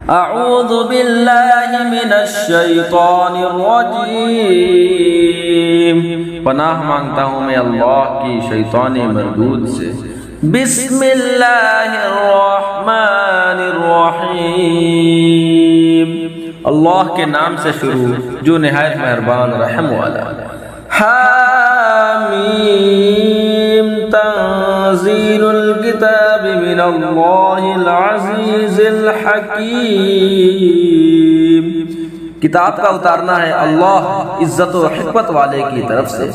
أعوذ بالله من الشیطان الرجیم، پناہ مانگتا ہوں میں اللہ کی شیطان مردود سے۔ بسم اللہ الرحمن الرحیم، اللہ کے نام سے شروع جو نہایت مہربان رحم والا۔ حامیم، تنزیل الکتاب من اللہ العزیز الحکیم، کتاب کا اتارنا ہے اللہ عزت و حکمت والے کی طرف سے۔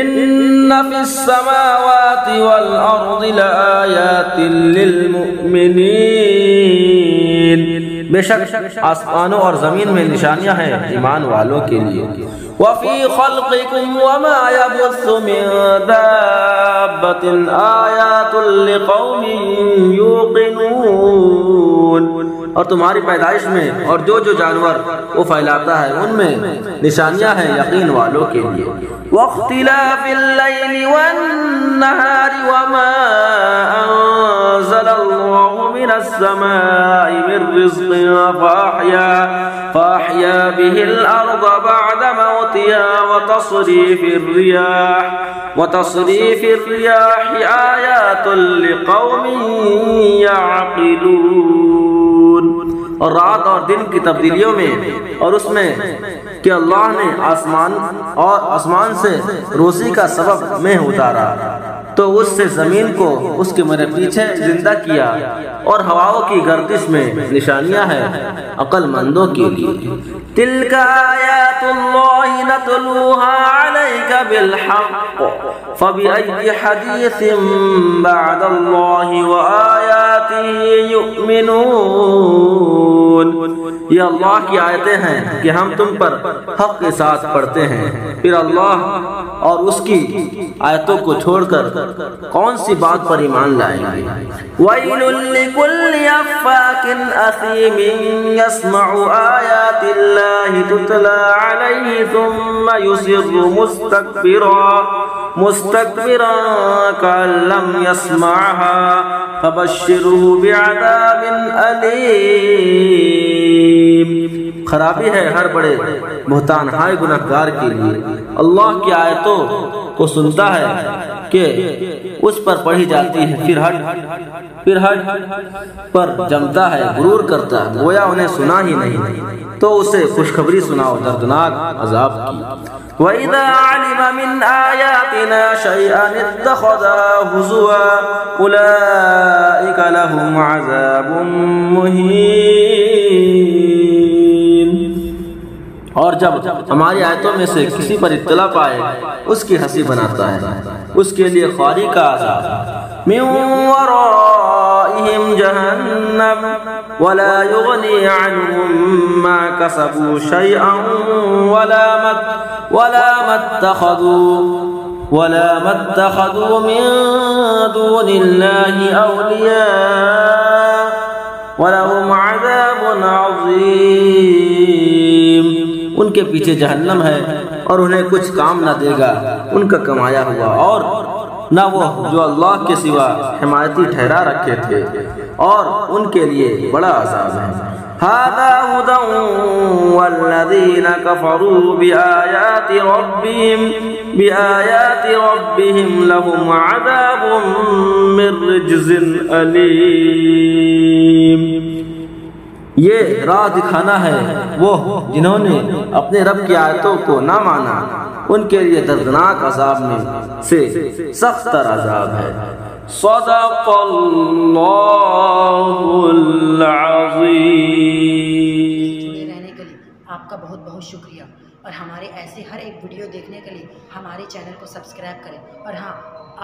ان فی السماوات والارض لآیات للمؤمنین، بے شک آسمانوں اور زمین میں نشانیاں ہیں ایمان والوں کے لیے۔ وفی خلقکم وما یبث من دابۃ آیات لقوم یوقنون، اور تمہاری پیدائش میں اور جو جو جانور وہ پھیلاتا ہے ان میں نشانیاں ہیں یقین والوں کے لیے۔ واختلاف اللیل والنہار وما انزل اللہ من السماء من رزق فاحیا به الارض بعد موتها وتصریف الریاح آیات لقوم یعقلون، اور رات اور دن کی تبدیلیوں میں اور اس میں کہ اللہ نے آسمان سے روزی کا سبب میں اتارا تو اس سے زمین کو اس کے میرے پیچھے زندہ کیا، اور ہواؤں کی گردش میں نشانیاں ہیں عقل مندوں کے لیے۔ تلک آیات اللہ نتلوها علیک بالحق فبأی حدیث بعد اللہ وآیاتہ یؤمنون، یہ اللہ کی آیتیں ہیں کہ ہم تم پر حق کے ساتھ پڑھتے ہیں، پھر اللہ اور اس کی آیتوں کو چھوڑ کر کون سی بات پر ایمان لائیں گے۔ وَيْلٌ لِكُلِّ أَفَّاكٍ أَثِيمٍ يَسْمَعُ آيَاتِ اللَّهِ تُتْلَى عَلَيْهِ ثُمَّ يُصِرُّ مُسْتَكْبِرًا كَأَن لَّمْ يَسْمَعْهَا فَبَشِّرْهُ بِعَذَابٍ أَلِيمٍ، خرابی ہے ہر بڑے بہتان ہائے گناہگار کے لیے اللہ کی آیتوں کو سنتا ہے کہ اس پر پڑھی جاتی ہے پھر ہٹ پر جمتا ہے، غرور کرتا ہے گویا انہیں سنا ہی نہیں، تو اسے خوشخبری سناؤ دردناک عذاب کی۔ وَإِذَا عَلِمَ مِنْ آيَاتِنَا شَيْئًا اتَّخَذَهُ هُزُوًا أُولَئِكَ لَهُمْ عَذَابٌ مُهِينٌ، اور جب ہماری آیتوں میں سے کسی پر اطلاع پائے اس کی ہنسی بناتا ہے، اس کے لیے خواری کا عذاب۔ من ورائهم جہنم ولا يغني عنهم ما كسبوا شيئا ولا ما اتخذوا من دون الله أولياء ولهم عذاب عظيم، ان کے پیچھے جہنم ہے اور انہیں کچھ کام نہ دے گا ان کا کمایا ہوا، اور نہ وہ جو اللہ کے سوا حمایتی ٹھہرا رکھے تھے، اور ان کے لیے بڑا عذاب ہے۔ هذا هدى والذین كفروا بآیات ربهم لهم عذاب من رجز علیم، یہ راہ دکھانا ہے وہ جنہوں نے اپنے رب کی آیتوں کو نہ مانا، ان کے لیے دردناک عذاب میں سے سخت تر عذاب ہے۔ صدق اللہ العظیم۔ جڑے رہنے کے لیے آپ کا بہت بہت شکریہ، اور ہمارے ایسے ہر ایک ویڈیو دیکھنے کے لیے ہمارے چینل کو سبسکرائب کریں، اور ہاں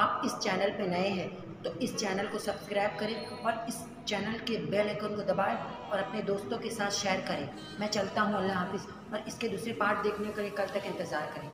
آپ اس چینل پہ نئے ہیں تو اس چینل کو سبسکرائب کریں اور اس چینل کے بیل آئیکن کو دبائیں اور اپنے دوستوں کے ساتھ شیئر کریں۔ میں چلتا ہوں، اللہ حافظ، اور اس کے دوسرے پارٹ دیکھنے کے لیے کل تک انتظار کریں۔